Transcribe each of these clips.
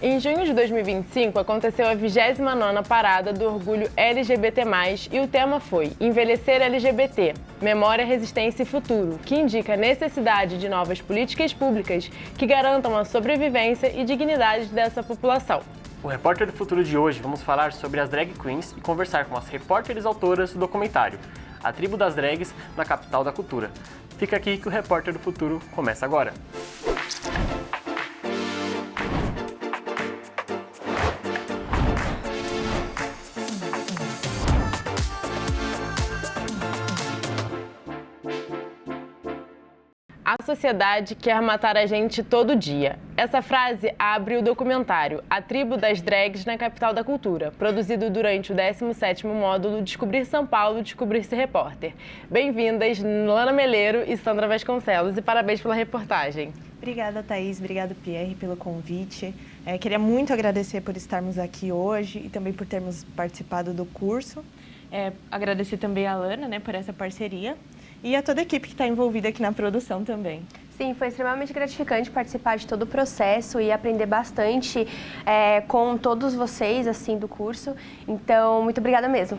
Em junho de 2025, aconteceu a 29ª Parada do Orgulho LGBT+, e o tema foi Envelhecer LGBT, Memória, Resistência e Futuro, que indica a necessidade de novas políticas públicas que garantam a sobrevivência e dignidade dessa população. No Repórter do Futuro de hoje, vamos falar sobre as drag queens e conversar com as repórteres autoras do documentário A Tribo das Drags na Capital da Cultura. Fica aqui que o Repórter do Futuro começa agora. A sociedade quer matar a gente todo dia. Essa frase abre o documentário A Tribo das Drags na Capital da Cultura, produzido durante o 17º módulo Descobrir São Paulo, Descobrir-se Repórter. Bem-vindas, Lana Meleiro e Sandra Vasconcelos, e parabéns pela reportagem. Obrigada, Thaís. Obrigada, Pierre, pelo convite. Queria muito agradecer por estarmos aqui hoje e também por termos participado do curso. Agradecer também a Lana, por essa parceria. E a toda a equipe que está envolvida aqui na produção também. Sim, foi extremamente gratificante participar de todo o processo e aprender bastante com todos vocês, assim, do curso. Então, muito obrigada mesmo.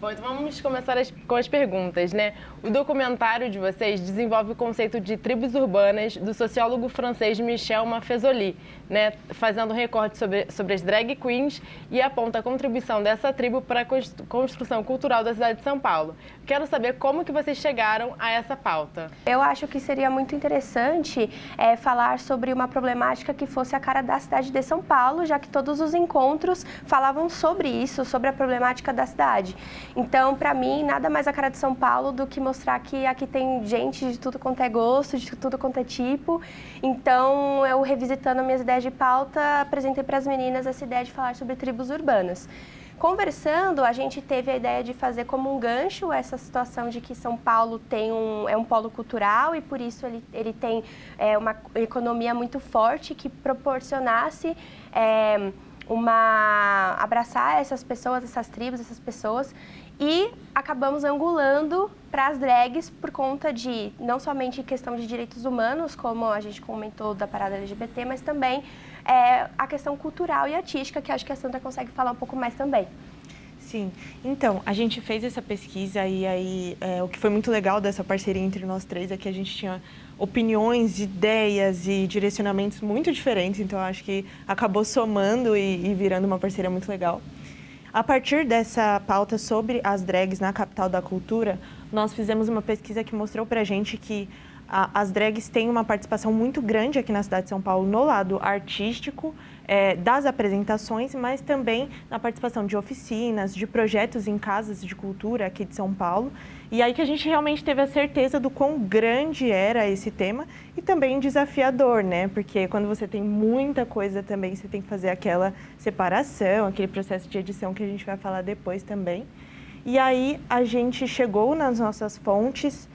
Bom, então vamos começar com as perguntas, né? O documentário de vocês desenvolve o conceito de tribos urbanas do sociólogo francês Michel Maffezoli, né? Fazendo um recorte sobre as drag queens e aponta a contribuição dessa tribo para a construção cultural da cidade de São Paulo. Quero saber como que vocês chegaram a essa pauta. Eu acho que seria muito interessante falar sobre uma problemática que fosse a cara da cidade de São Paulo, já que todos os encontros falavam sobre isso, sobre a problemática da cidade. Então, para mim, nada mais a cara de São Paulo do que mostrar que aqui tem gente de tudo quanto é gosto, de tudo quanto é tipo. Então, eu revisitando minhas ideias de pauta, apresentei para as meninas essa ideia de falar sobre tribos urbanas. Conversando, a gente teve a ideia de fazer como um gancho essa situação de que São Paulo é um polo cultural e, por isso, ele tem uma economia muito forte que proporcionasse abraçar essas pessoas, essas tribos, essas pessoas, e acabamos angulando para as drags por conta de não somente questão de direitos humanos, como a gente comentou da parada LGBT, mas também a questão cultural e artística, que acho que a Sandra consegue falar um pouco mais também. Sim, então, a gente fez essa pesquisa e aí o que foi muito legal dessa parceria entre nós três é que a gente tinha opiniões, ideias e direcionamentos muito diferentes, então acho que acabou somando e virando uma parceria muito legal. A partir dessa pauta sobre as drags na Capital da Cultura, nós fizemos uma pesquisa que mostrou pra gente que as drags têm uma participação muito grande aqui na cidade de São Paulo no lado artístico, das apresentações, mas também na participação de oficinas, de projetos em casas de cultura aqui de São Paulo. E aí que a gente realmente teve a certeza do quão grande era esse tema e também desafiador, né? Porque quando você tem muita coisa também, você tem que fazer aquela separação, aquele processo de edição que a gente vai falar depois também. E aí a gente chegou nas nossas fontes,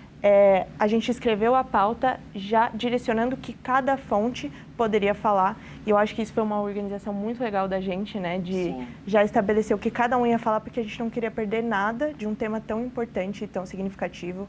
a gente escreveu a pauta já direcionando o que cada fonte poderia falar. E eu acho que isso foi uma organização muito legal da gente, né? De já estabelecer o que cada um ia falar, porque a gente não queria perder nada de um tema tão importante e tão significativo.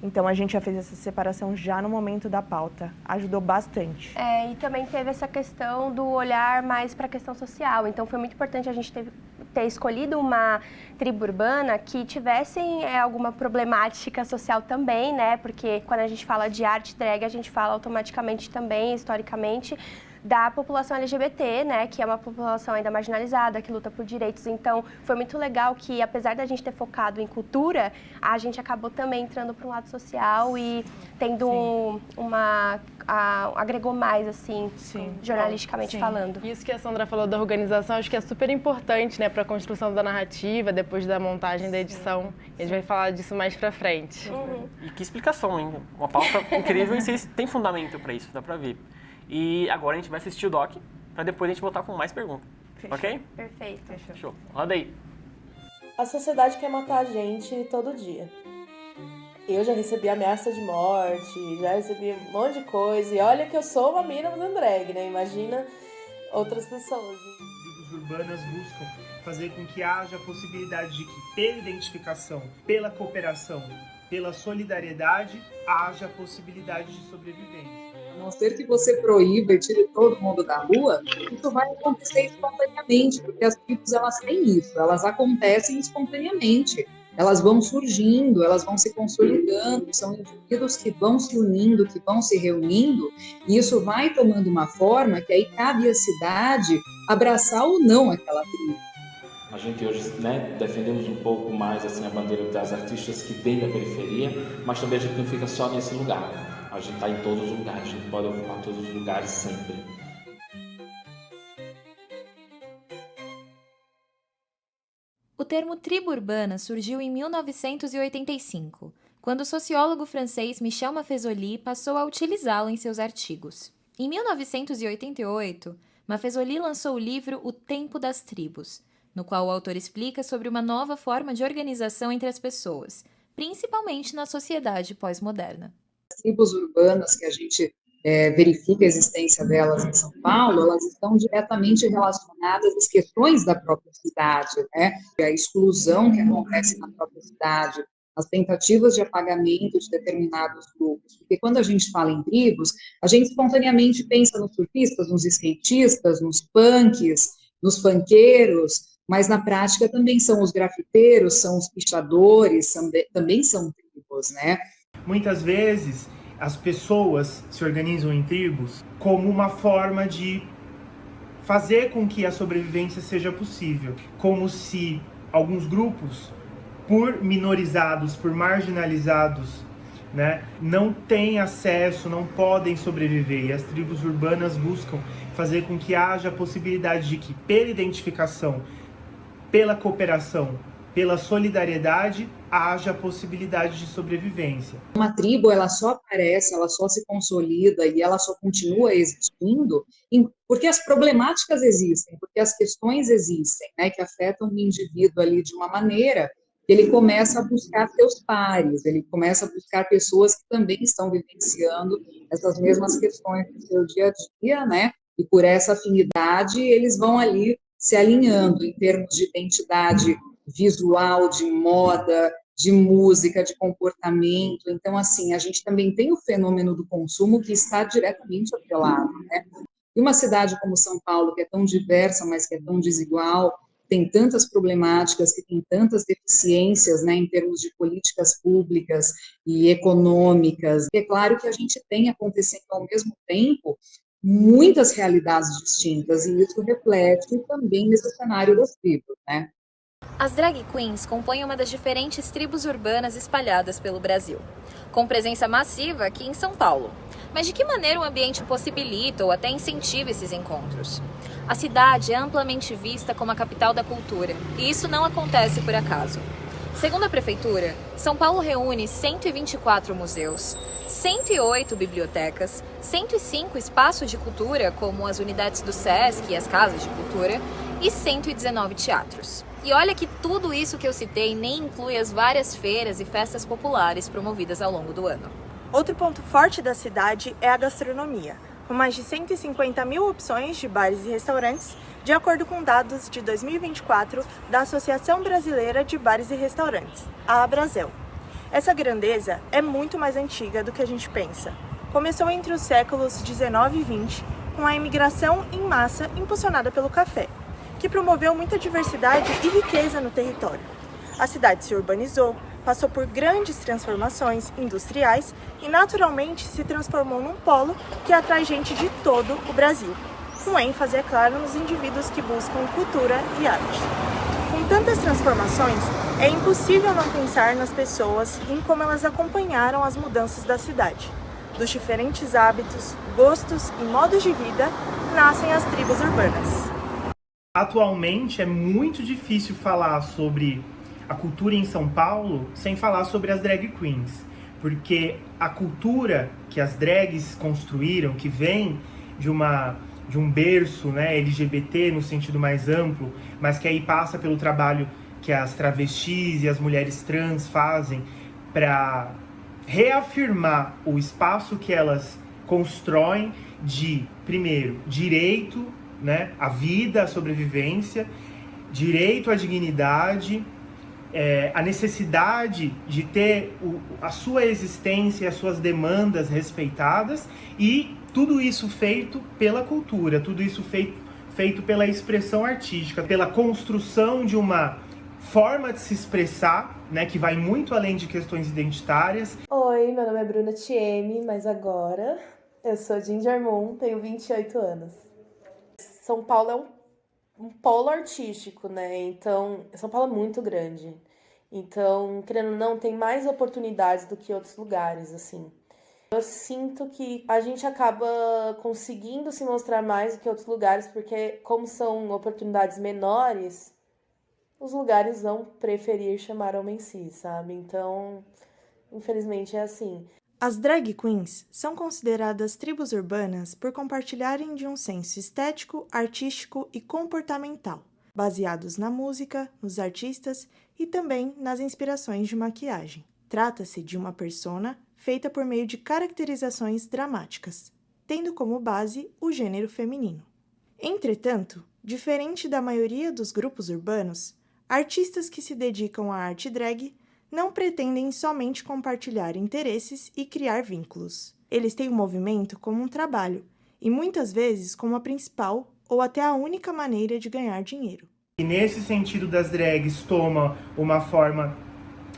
Então, a gente já fez essa separação já no momento da pauta. Ajudou bastante. E também teve essa questão do olhar mais para a questão social. Então, foi muito importante a gente ter escolhido uma tribo urbana que tivesse alguma problemática social também, né? Porque quando a gente fala de arte drag, a gente fala automaticamente também, historicamente, da população LGBT, né, que é uma população ainda marginalizada, que luta por direitos. Então, foi muito legal que, apesar da gente ter focado em cultura, a gente acabou também entrando para um lado social e tendo agregou mais, assim, jornalisticamente falando. Isso que a Sandra falou da organização, acho que é super importante, né, para a construção da narrativa, depois da montagem da edição. A gente vai falar disso mais pra frente. E que explicação, hein? Uma pauta incrível e vocês têm fundamento para isso, dá pra ver. E agora a gente vai assistir o doc, para depois a gente voltar com mais perguntas. Fechou. Ok? Perfeito. Fechou. Roda aí. A sociedade quer matar a gente todo dia. Eu já recebi ameaça de morte, já recebi um monte de coisa. E olha que eu sou uma mina fazendo drag, né? Imagina outras pessoas. Tribos urbanas buscam fazer com que haja a possibilidade de que, pela identificação, pela cooperação, pela solidariedade, haja a possibilidade de sobrevivência. A não ser que você proíba e tire todo mundo da rua, isso vai acontecer espontaneamente, porque as tribos, elas têm isso, elas acontecem espontaneamente. Elas vão surgindo, elas vão se consolidando, são indivíduos que vão se unindo, que vão se reunindo, e isso vai tomando uma forma que aí cabe à cidade abraçar ou não aquela tribo. A gente hoje, né, defendemos um pouco mais assim, a bandeira das artistas que vêm da periferia, mas também a gente não fica só nesse lugar. A gente está em todos os lugares, a gente pode ocupar todos os lugares sempre. O termo tribo urbana surgiu em 1985, quando o sociólogo francês Michel Maffezoli passou a utilizá-lo em seus artigos. Em 1988, Maffezoli lançou o livro O Tempo das Tribos, no qual o autor explica sobre uma nova forma de organização entre as pessoas, principalmente na sociedade pós-moderna. As tribos urbanas que a gente verifica a existência delas em São Paulo, elas estão diretamente relacionadas às questões da própria cidade, né? A exclusão que acontece na própria cidade, as tentativas de apagamento de determinados grupos. Porque quando a gente fala em tribos, a gente espontaneamente pensa nos surfistas, nos skatistas, nos punks, nos funkeiros, mas na prática também são os grafiteiros, são os pichadores, também são tribos, né? Muitas vezes as pessoas se organizam em tribos como uma forma de fazer com que a sobrevivência seja possível, como se alguns grupos, por minorizados, por marginalizados, né, não têm acesso, não podem sobreviver, e as tribos urbanas buscam fazer com que haja a possibilidade de que, pela identificação, pela cooperação, pela solidariedade, haja a possibilidade de sobrevivência. Uma tribo, ela só aparece, ela só se consolida e ela só continua existindo porque as problemáticas existem, porque as questões existem, né, que afetam o indivíduo ali de uma maneira que ele começa a buscar seus pares, ele começa a buscar pessoas que também estão vivenciando essas mesmas questões no seu dia a dia, né, e por essa afinidade eles vão ali se alinhando em termos de identidade visual, de moda, de música, de comportamento. Então, assim, a gente também tem o fenômeno do consumo que está diretamente atrelado, né? E uma cidade como São Paulo, que é tão diversa, mas que é tão desigual, tem tantas problemáticas, que tem tantas deficiências, né, em termos de políticas públicas e econômicas. É claro que a gente tem acontecendo ao mesmo tempo muitas realidades distintas, e isso reflete também nesse cenário das tribos, né? As drag queens compõem uma das diferentes tribos urbanas espalhadas pelo Brasil, com presença massiva aqui em São Paulo. Mas de que maneira o ambiente possibilita ou até incentiva esses encontros? A cidade é amplamente vista como a capital da cultura, e isso não acontece por acaso. Segundo a Prefeitura, São Paulo reúne 124 museus, 108 bibliotecas, 105 espaços de cultura, como as unidades do SESC e as casas de cultura, e 119 teatros. E olha que tudo isso que eu citei nem inclui as várias feiras e festas populares promovidas ao longo do ano. Outro ponto forte da cidade é a gastronomia, com mais de 150 mil opções de bares e restaurantes, de acordo com dados de 2024 da Associação Brasileira de Bares e Restaurantes, a Abrasel. Essa grandeza é muito mais antiga do que a gente pensa. Começou entre os séculos 19 e 20, com a imigração em massa impulsionada pelo café, que promoveu muita diversidade e riqueza no território. A cidade se urbanizou, passou por grandes transformações industriais e naturalmente se transformou num polo que atrai gente de todo o Brasil, com ênfase, é claro, nos indivíduos que buscam cultura e arte. Com tantas transformações, é impossível não pensar nas pessoas e em como elas acompanharam as mudanças da cidade. Dos diferentes hábitos, gostos e modos de vida, nascem as tribos urbanas. Atualmente é muito difícil falar sobre a cultura em São Paulo sem falar sobre as drag queens, porque a cultura que as drags construíram, que vem de um berço, né, LGBT no sentido mais amplo, mas que aí passa pelo trabalho que as travestis e as mulheres trans fazem para reafirmar o espaço que elas constroem de, primeiro, direito, né, à vida, à sobrevivência, direito à dignidade, a necessidade de ter a sua existência e as suas demandas respeitadas e tudo isso feito pela cultura, tudo isso feito pela expressão artística, pela construção de uma forma de se expressar, né, que vai muito além de questões identitárias. Oi, meu nome é Bruna Thieme, mas agora eu sou Ginger Moon, tenho 28 anos. São Paulo é um polo artístico, né? Então, São Paulo é muito grande. Então, querendo ou não, tem mais oportunidades do que outros lugares, assim. Eu sinto que a gente acaba conseguindo se mostrar mais do que outros lugares, porque como são oportunidades menores, os lugares vão preferir chamar homem cis, sabe? Então, infelizmente é assim. As drag queens são consideradas tribos urbanas por compartilharem de um senso estético, artístico e comportamental, baseados na música, nos artistas e também nas inspirações de maquiagem. Trata-se de uma persona feita por meio de caracterizações dramáticas, tendo como base o gênero feminino. Entretanto, diferente da maioria dos grupos urbanos, artistas que se dedicam à arte drag não pretendem somente compartilhar interesses e criar vínculos. Eles têm o movimento como um trabalho e muitas vezes como a principal ou até a única maneira de ganhar dinheiro. E nesse sentido das drags toma uma forma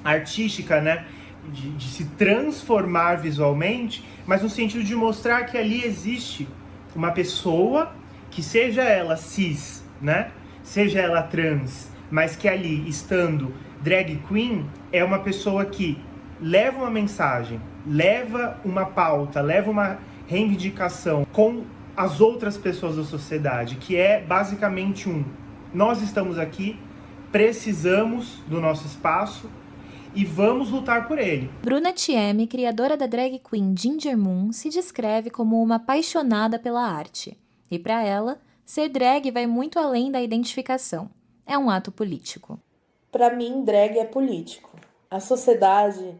artística, né, de se transformar visualmente, mas no sentido de mostrar que ali existe uma pessoa que seja ela cis, né, seja ela trans, mas que ali, estando drag queen, é uma pessoa que leva uma mensagem, leva uma pauta, leva uma reivindicação com as outras pessoas da sociedade, que é basicamente nós estamos aqui, precisamos do nosso espaço e vamos lutar por ele. Bruna Thieme, criadora da drag queen Ginger Moon, se descreve como uma apaixonada pela arte. E para ela, ser drag vai muito além da identificação. É um ato político. Para mim, drag é político. A sociedade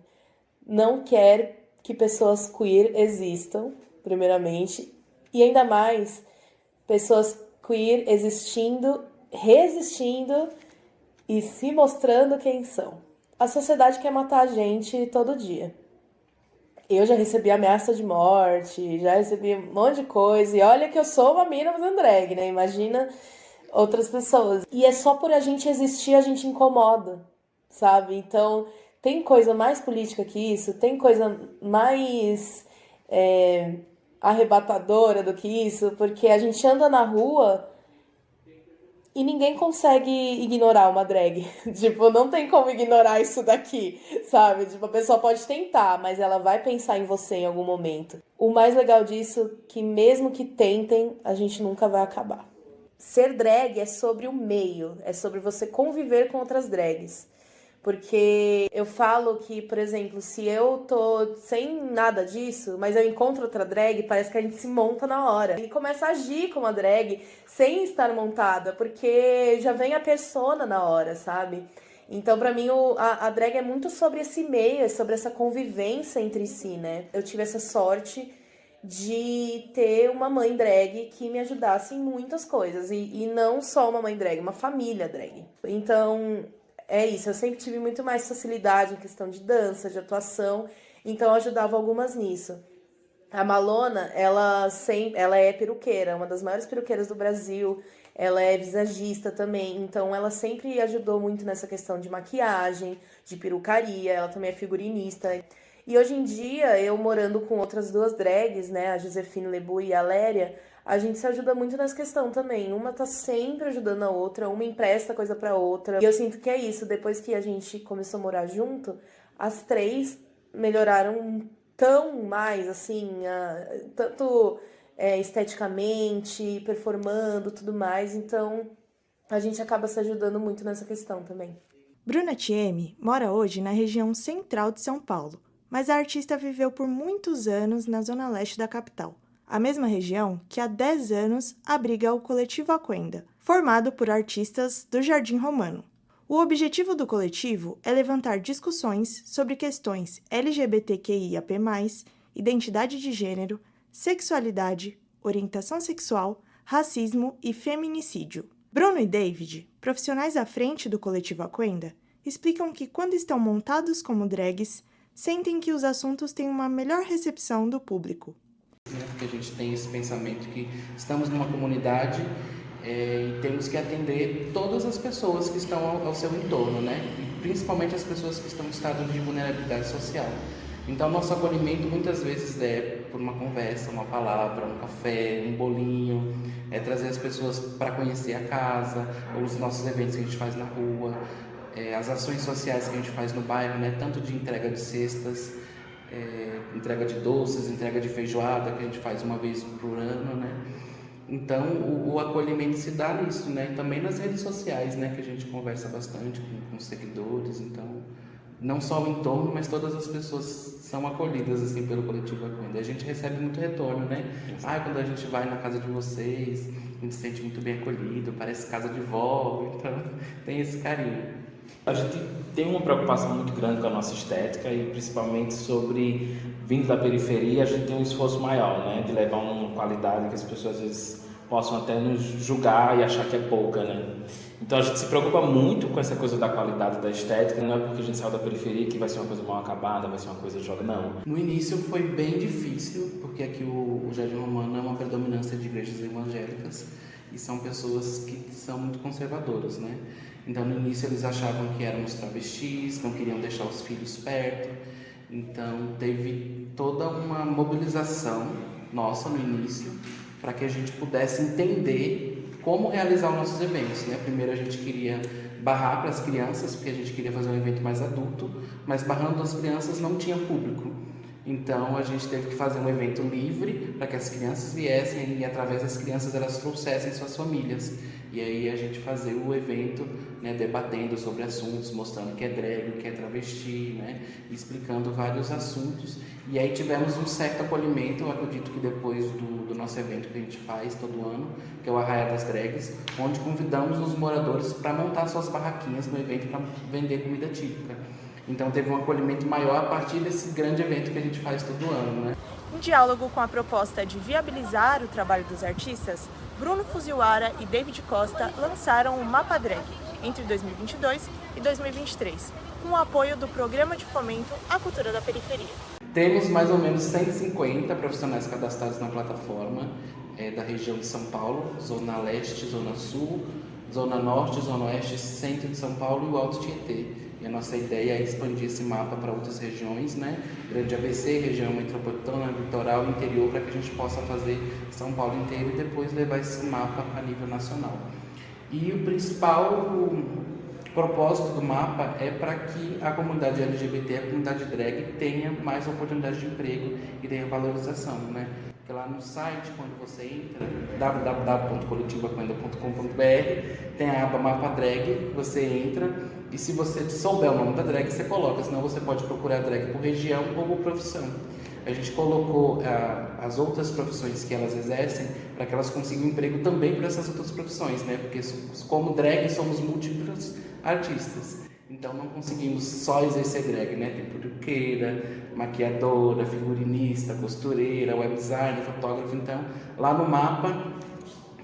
não quer que pessoas queer existam, primeiramente, e ainda mais pessoas queer existindo, resistindo e se mostrando quem são. A sociedade quer matar a gente todo dia. Eu já recebi ameaça de morte, já recebi um monte de coisa, e olha que eu sou uma mina fazendo drag, né? Imagina outras pessoas. E é só por a gente existir, a gente incomoda, sabe? Então, tem coisa mais política que isso? Tem coisa mais arrebatadora do que isso? Porque a gente anda na rua e ninguém consegue ignorar uma drag. Tipo, não tem como ignorar isso daqui, sabe? Tipo, a pessoa pode tentar, mas ela vai pensar em você em algum momento. O mais legal disso é que mesmo que tentem, a gente nunca vai acabar. Ser drag é sobre o meio, é sobre você conviver com outras drags. Porque eu falo que, por exemplo, se eu tô sem nada disso, mas eu encontro outra drag, parece que a gente se monta na hora. E começa a agir como a drag sem estar montada, porque já vem a persona na hora, sabe? Então, pra mim, a drag é muito sobre esse meio, é sobre essa convivência entre si, né? Eu tive essa sorte de ter uma mãe drag que me ajudasse em muitas coisas. E não só uma mãe drag, uma família drag. Então, é isso. Eu sempre tive muito mais facilidade em questão de dança, de atuação. Então, eu ajudava algumas nisso. A Malona, ela é peruqueira, uma das maiores peruqueiras do Brasil. Ela é visagista também. Então, ela sempre ajudou muito nessa questão de maquiagem, de perucaria. Ela também é figurinista. E hoje em dia, eu morando com outras duas drags, né, a Josefine Lebu e a Léria, a gente se ajuda muito nessa questão também. Uma tá sempre ajudando a outra, uma empresta coisa pra outra. E eu sinto que é isso, depois que a gente começou a morar junto, as três melhoraram tão mais, assim, tanto esteticamente, performando, tudo mais. Então, a gente acaba se ajudando muito nessa questão também. Bruna Thieme mora hoje na região central de São Paulo, mas a artista viveu por muitos anos na zona leste da capital, a mesma região que há 10 anos abriga o Coletivo Aquenda, formado por artistas do Jardim Romano. O objetivo do coletivo é levantar discussões sobre questões LGBTQIAP+, identidade de gênero, sexualidade, orientação sexual, racismo e feminicídio. Bruno e David, profissionais à frente do Coletivo Aquenda, explicam que quando estão montados como drags, sentem que os assuntos têm uma melhor recepção do público. né? Porque a gente tem esse pensamento que estamos numa comunidade e temos que atender todas as pessoas que estão ao seu entorno, né? E principalmente as pessoas que estão em estado de vulnerabilidade social. Então, nosso acolhimento muitas vezes é por uma conversa, uma palavra, um café, um bolinho, trazer as pessoas para conhecer a casa, ou os nossos eventos que a gente faz na rua, as ações sociais que a gente faz no bairro, né? Tanto de entrega de cestas, entrega de doces, entrega de feijoada, que a gente faz uma vez por ano, né? Então, o acolhimento se dá nisso, né? E também nas redes sociais, né? Que a gente conversa bastante com os seguidores, então... Não só o entorno, mas todas as pessoas são acolhidas assim pelo Coletivo Aquenda. A gente recebe muito retorno, né? Quando a gente vai na casa de vocês, a gente se sente muito bem acolhido, parece casa de vó, então tem esse carinho. A gente tem uma preocupação muito grande com a nossa estética e principalmente sobre, vindo da periferia, a gente tem um esforço maior, né? De levar uma qualidade que as pessoas às vezes possam até nos julgar e achar que é pouca, né? Então a gente se preocupa muito com essa coisa da qualidade da estética, não é porque a gente saiu da periferia que vai ser uma coisa mal acabada, vai ser uma coisa joga, não. No início foi bem difícil, porque aqui o Jardim Romano é uma predominância de igrejas evangélicas e são pessoas que são muito conservadoras, né? Então no início eles achavam que éramos travestis, não queriam deixar os filhos perto, então teve toda uma mobilização nossa no início para que a gente pudesse entender como realizar os nossos eventos, né? Primeiro a gente queria barrar para as crianças, porque a gente queria fazer um evento mais adulto, mas barrando as crianças não tinha público. Então a gente teve que fazer um evento livre para que as crianças viessem e através das crianças elas trouxessem suas famílias. E aí a gente fazia o evento, né, debatendo sobre assuntos, mostrando que é drag, que é travesti, né, explicando vários assuntos. E aí tivemos um certo acolhimento, eu acredito que depois do nosso evento que a gente faz todo ano, que é o Arraiá das Drags, onde convidamos os moradores para montar suas barraquinhas no evento para vender comida típica. Então teve um acolhimento maior a partir desse grande evento que a gente faz todo ano, né? Em diálogo com a proposta de viabilizar o trabalho dos artistas, Bruno Fujiwara e David Costa lançaram o Mapa Drag entre 2022 e 2023, com o apoio do Programa de Fomento à Cultura da Periferia. Temos mais ou menos 150 profissionais cadastrados na plataforma da região de São Paulo, Zona Leste, Zona Sul, Zona Norte, Zona Oeste, Centro de São Paulo e o Alto Tietê. E a nossa ideia é expandir esse mapa para outras regiões, né? Grande ABC, região metropolitana, litoral, interior, para que a gente possa fazer São Paulo inteiro e depois levar esse mapa a nível nacional. E o principal propósito do mapa é para que a comunidade LGBT, a comunidade drag, tenha mais oportunidades de emprego e tenha valorização, né? Porque lá no site, quando você entra, www.coletivoaquenda.com.br, tem a aba Mapa Drag, você entra e se você souber o nome da drag, você coloca, senão você pode procurar drag por região ou por profissão. A gente colocou as outras profissões que elas exercem para que elas consigam emprego também para essas outras profissões, né? Porque como drag somos múltiplos artistas. Então não conseguimos só exercer drag, né? Tem peruqueira, maquiadora, figurinista, costureira, web designer, fotógrafo. Então lá no mapa,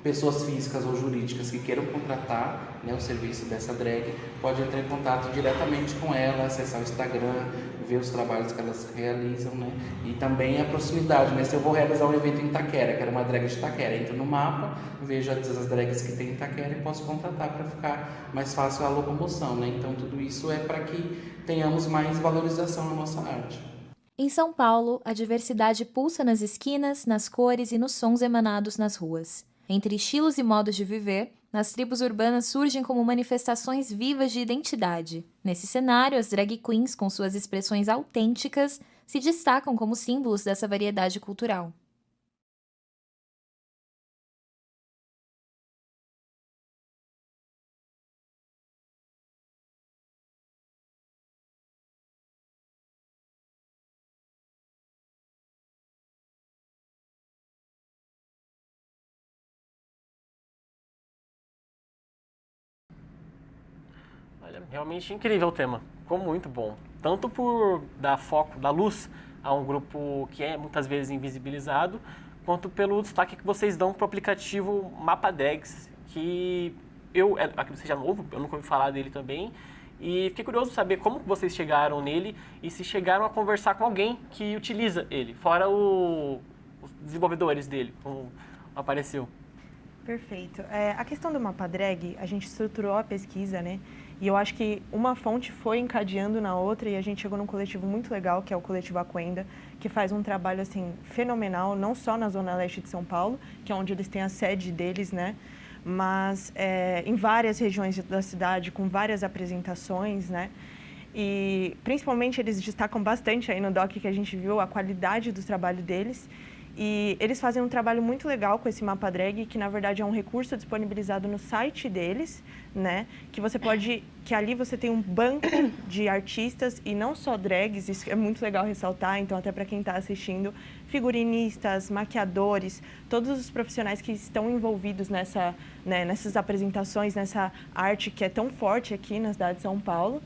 pessoas físicas ou jurídicas que queiram contratar, né, o serviço dessa drag, pode entrar em contato diretamente com ela, acessar o Instagram, ver os trabalhos que elas realizam, né? E também a proximidade, né? Se eu vou realizar um evento em Itaquera, quero uma drag de Itaquera, entro no mapa, vejo as drags que tem em Itaquera e posso contratar para ficar mais fácil a locomoção, né? Então tudo isso é para que tenhamos mais valorização na nossa arte. Em São Paulo, a diversidade pulsa nas esquinas, nas cores e nos sons emanados nas ruas. Entre estilos e modos de viver, as tribos urbanas surgem como manifestações vivas de identidade. Nesse cenário, as drag queens, com suas expressões autênticas, se destacam como símbolos dessa variedade cultural. Olha, realmente incrível o tema, ficou muito bom. Tanto por dar foco, dar luz a um grupo que é muitas vezes invisibilizado, quanto pelo destaque que vocês dão para o aplicativo Mapa Drags, que aquilo seja novo, eu nunca ouvi falar dele também, e fiquei curioso de saber como vocês chegaram nele e se chegaram a conversar com alguém que utiliza ele, fora os os desenvolvedores dele, como apareceu? Perfeito. A questão do mapa drag, a gente estruturou a pesquisa, né? E eu acho que uma fonte foi encadeando na outra e a gente chegou num coletivo muito legal, que é o Coletivo Aquenda, que faz um trabalho, assim, fenomenal, não só na Zona Leste de São Paulo, que é onde eles têm a sede deles, né? Mas em várias regiões da cidade, com várias apresentações, né? E, principalmente, eles destacam bastante aí no doc que a gente viu a qualidade do trabalho deles. E eles fazem um trabalho muito legal com esse mapa drag, que na verdade é um recurso disponibilizado no site deles, né? Que ali você tem um banco de artistas e não só drags, isso é muito legal ressaltar, então até para quem está assistindo, figurinistas, maquiadores, todos os profissionais que estão envolvidos nessas apresentações, nessa arte que é tão forte aqui na cidade de São Paulo.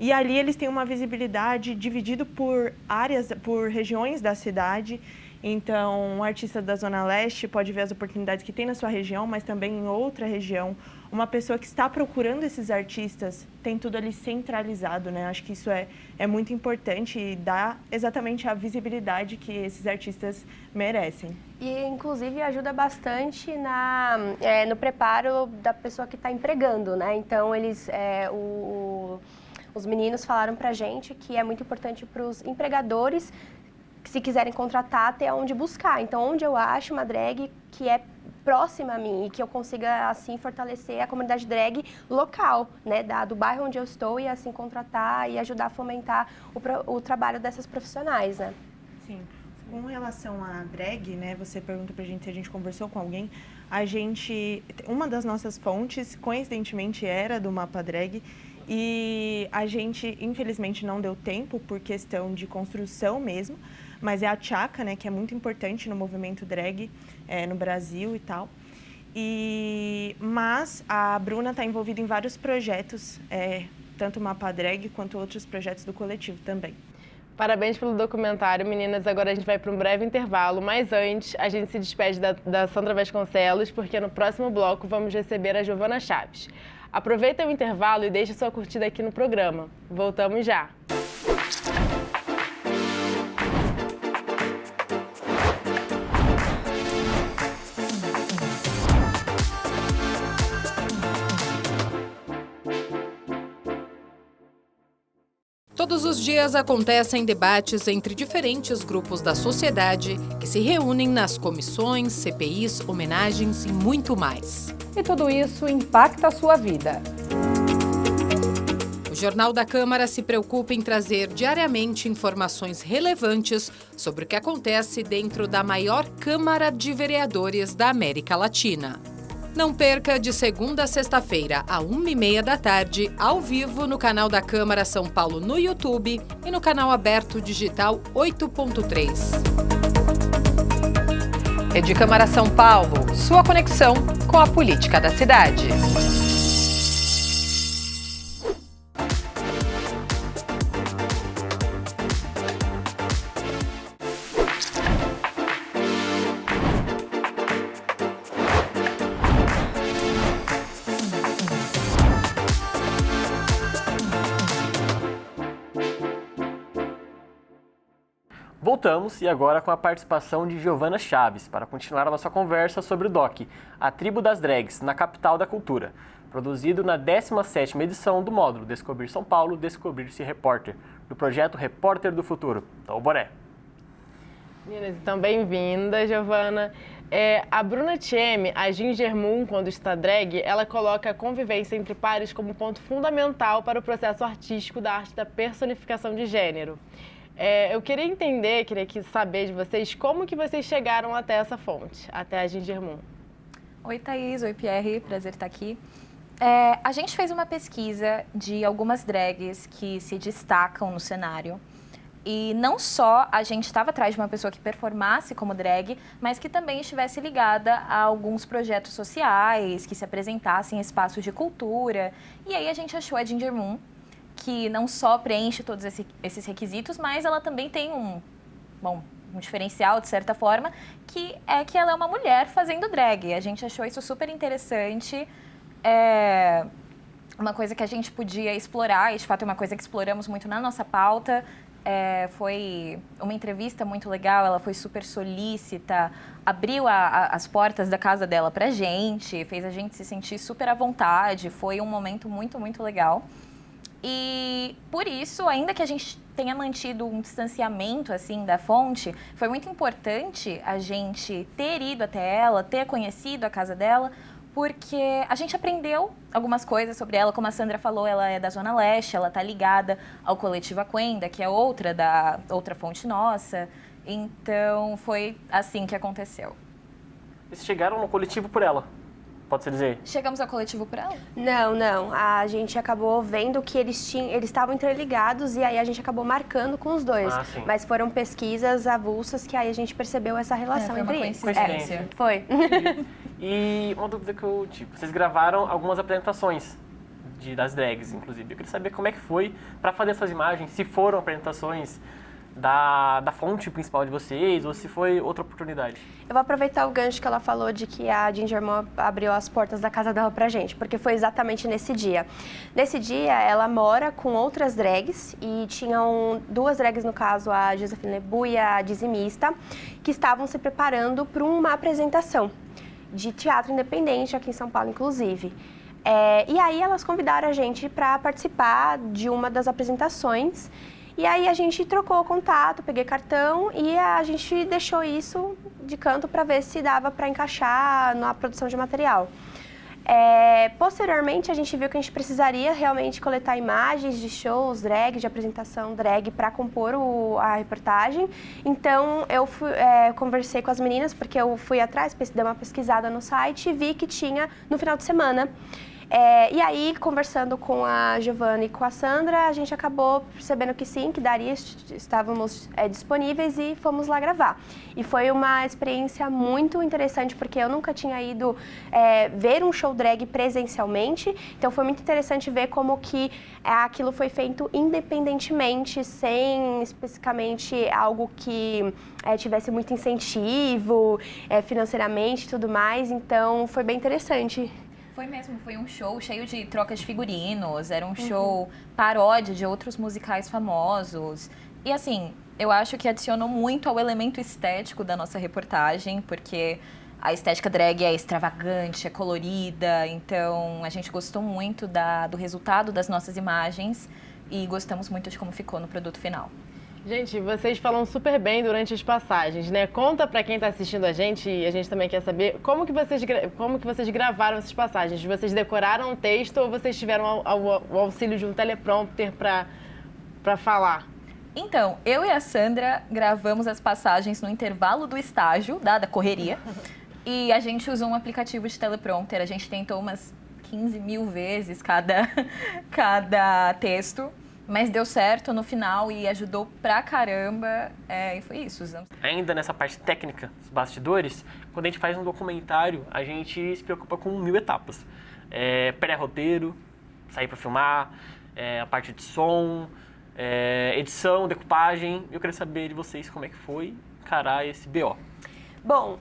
E ali eles têm uma visibilidade dividido por áreas, por regiões da cidade. Então, um artista da Zona Leste pode ver as oportunidades que tem na sua região, mas também em outra região. Uma pessoa que está procurando esses artistas tem tudo ali centralizado, né? Acho que isso é muito importante e dá exatamente a visibilidade que esses artistas merecem. E, inclusive, ajuda bastante no preparo da pessoa que está empregando, né? Então, os meninos falaram pra gente que é muito importante para os empregadores, se quiserem contratar, ter onde buscar. Então, onde eu acho uma drag que é próxima a mim e que eu consiga, assim, fortalecer a comunidade drag local, né, do bairro onde eu estou e, assim, contratar e ajudar a fomentar o trabalho dessas profissionais, né? Sim. Com relação à drag, né, você pergunta pra gente se a gente conversou com alguém. Uma das nossas fontes, coincidentemente, era do mapa drag. E a gente, infelizmente, não deu tempo por questão de construção mesmo, mas é a Tchaka, né, que é muito importante no movimento drag no Brasil e tal. Mas a Bruna está envolvida em vários projetos, tanto o Mapa Drag quanto outros projetos do coletivo também. Parabéns pelo documentário, meninas. Agora a gente vai para um breve intervalo, mas antes a gente se despede da Sandra Vasconcelos, porque no próximo bloco vamos receber a Giovana Chaves. Aproveita o intervalo e deixa sua curtida aqui no programa. Voltamos já! Todos os dias acontecem debates entre diferentes grupos da sociedade que se reúnem nas comissões, CPIs, homenagens e muito mais. E tudo isso impacta a sua vida. O Jornal da Câmara se preocupa em trazer diariamente informações relevantes sobre o que acontece dentro da maior Câmara de Vereadores da América Latina. Não perca de segunda a sexta-feira, à 1h30 da tarde, ao vivo no canal da Câmara São Paulo no YouTube e no canal aberto digital 8.3. Rede Câmara São Paulo, sua conexão com a política da cidade. Voltamos e agora com a participação de Giovana Chaves para continuar a nossa conversa sobre o DOC, A Tribo das Drags, na capital da cultura, produzido na 17ª edição do módulo Descobrir São Paulo, Descobrir-se Repórter, do projeto Repórter do Futuro. Então, Boré. Meninas, então bem-vinda, Giovana. A Bruna Thieme, a Ginger Moon, quando está drag, ela coloca a convivência entre pares como ponto fundamental para o processo artístico da arte da personificação de gênero. Eu queria saber de vocês como que vocês chegaram até essa fonte, até a Ginger Moon. Oi, Thaís. Oi, Pierre. Prazer estar aqui. A gente fez uma pesquisa de algumas drags que se destacam no cenário. E não só a gente estava atrás de uma pessoa que performasse como drag, mas que também estivesse ligada a alguns projetos sociais, que se apresentassem em espaços de cultura. E aí a gente achou a Ginger Moon, que não só preenche todos esses requisitos, mas ela também tem um diferencial, de certa forma, que é que ela é uma mulher fazendo drag. A gente achou isso super interessante, uma coisa que a gente podia explorar, e de fato é uma coisa que exploramos muito na nossa pauta, foi uma entrevista muito legal, ela foi super solícita, abriu as portas da casa dela pra gente, fez a gente se sentir super à vontade, foi um momento muito, muito legal. E por isso, ainda que a gente tenha mantido um distanciamento assim da fonte, foi muito importante a gente ter ido até ela, ter conhecido a casa dela, porque a gente aprendeu algumas coisas sobre ela. Como a Sandra falou, ela é da Zona Leste, ela está ligada ao Coletivo Aquenda, que é outra fonte nossa. Então, foi assim que aconteceu. Vocês chegaram no coletivo por ela, pode-se dizer? Chegamos ao coletivo por ela? Não. A gente acabou vendo que eles estavam interligados e aí a gente acabou marcando com os dois. Sim. Mas foram pesquisas avulsas que aí a gente percebeu essa relação entre eles. Foi uma coincidência. Foi. E uma dúvida que eu tive, vocês gravaram algumas apresentações das drags, inclusive. Eu queria saber como é que foi para fazer essas imagens, se foram apresentações da fonte principal de vocês ou se foi outra oportunidade. Eu vou aproveitar o gancho que ela falou de que a Ginger Mom abriu as portas da casa dela pra gente, porque foi exatamente nesse dia. Nesse dia, ela mora com outras drags e tinham 2 drags, no caso, a Josefine Lebu e a Dizimista, que estavam se preparando para uma apresentação de teatro independente aqui em São Paulo, inclusive. E aí elas convidaram a gente para participar de uma das apresentações. E aí a gente trocou o contato, peguei cartão e a gente deixou isso de canto para ver se dava para encaixar na produção de material. Posteriormente, a gente viu que a gente precisaria realmente coletar imagens de shows drag, de apresentação drag para compor a reportagem. Então, eu conversei com as meninas, porque eu fui atrás, dei uma pesquisada no site e vi que tinha no final de semana. E aí, conversando com a Giovana e com a Sandra, a gente acabou percebendo que sim, que daria, estávamos disponíveis e fomos lá gravar. E foi uma experiência muito interessante, porque eu nunca tinha ido ver um show drag presencialmente, então foi muito interessante ver como que aquilo foi feito independentemente, sem especificamente algo que tivesse muito incentivo financeiramente e tudo mais, então foi bem interessante. Foi mesmo, foi um show cheio de trocas de figurinos, era um show paródia de outros musicais famosos. E assim, eu acho que adicionou muito ao elemento estético da nossa reportagem, porque a estética drag é extravagante, é colorida, então a gente gostou muito do resultado das nossas imagens e gostamos muito de como ficou no produto final. Gente, vocês falam super bem durante as passagens, né? Conta pra quem tá assistindo a gente, e a gente também quer saber, como que vocês gravaram essas passagens? Vocês decoraram o texto ou vocês tiveram o auxílio de um teleprompter pra falar? Então, eu e a Sandra gravamos as passagens no intervalo do estágio, da correria, e a gente usou um aplicativo de teleprompter, a gente tentou umas 15 mil vezes cada texto. Mas deu certo no final e ajudou pra caramba, e foi isso. Ainda nessa parte técnica dos bastidores, quando a gente faz um documentário, a gente se preocupa com 1000 etapas. Pré-roteiro, sair pra filmar, a parte de som, edição, decupagem. Eu queria saber de vocês como é que foi encarar esse BO. Bom,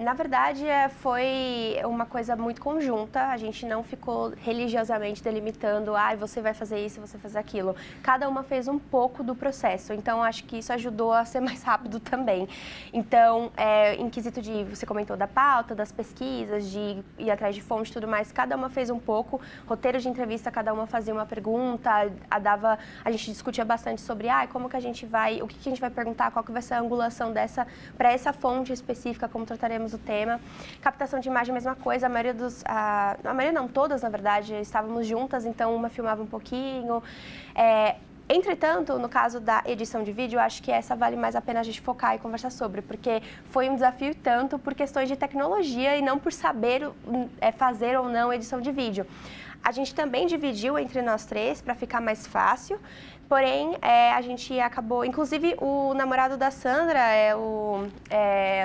na verdade foi uma coisa muito conjunta, a gente não ficou religiosamente delimitando, você vai fazer isso, você vai fazer aquilo. Cada uma fez um pouco do processo, então acho que isso ajudou a ser mais rápido também. Então, em quesito de, você comentou da pauta, das pesquisas, de ir atrás de fonte e tudo mais, cada uma fez um pouco, roteiro de entrevista, cada uma fazia uma pergunta, a gente discutia bastante sobre, como que a gente vai, o que a gente vai perguntar, qual que vai ser a angulação para essa fonte específica, como trataremos o tema. Captação de imagem, mesma coisa, a maioria não, todas na verdade, estávamos juntas, então uma filmava um pouquinho. Entretanto, no caso da edição de vídeo, eu acho que essa vale mais a pena a gente focar e conversar sobre, porque foi um desafio tanto por questões de tecnologia e não por saber fazer ou não edição de vídeo. A gente também dividiu entre nós três para ficar mais fácil, porém, a gente acabou... Inclusive, o namorado da Sandra, o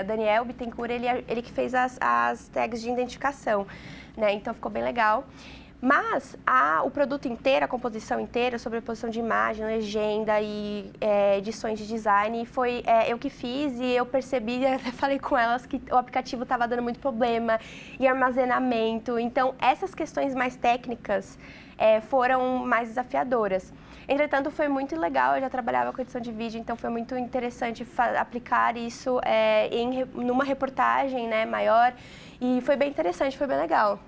Daniel Bittencourt, ele que fez as tags de identificação, né? Então, ficou bem legal. Mas o produto inteiro, a composição inteira, sobreposição de imagem, legenda e edições de design, foi eu que fiz e eu percebi, até falei com elas que o aplicativo estava dando muito problema e armazenamento. Então, essas questões mais técnicas foram mais desafiadoras. Entretanto, foi muito legal, eu já trabalhava com edição de vídeo, então foi muito interessante aplicar isso numa reportagem, né, maior, e foi bem interessante, foi bem legal.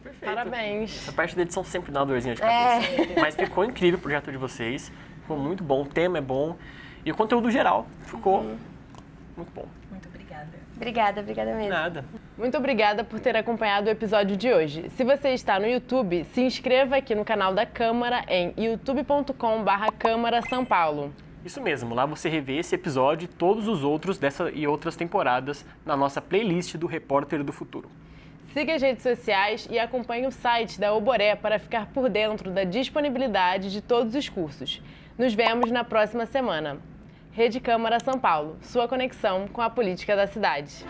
Perfeito. Parabéns. Essa parte da edição sempre dá uma dorzinha de cabeça. Mas ficou incrível o projeto de vocês, ficou muito bom, o tema é bom, e o conteúdo geral ficou muito bom. Muito obrigada. Obrigada mesmo. Nada. Muito obrigada por ter acompanhado o episódio de hoje. Se você está no YouTube, se inscreva aqui no canal da Câmara em youtube.com/Câmara São Paulo. Isso mesmo, lá você revê esse episódio e todos os outros dessa e outras temporadas na nossa playlist do Repórter do Futuro. Siga as redes sociais e acompanhe o site da Oboré para ficar por dentro da disponibilidade de todos os cursos. Nos vemos na próxima semana. Rede Câmara São Paulo, sua conexão com a política da cidade.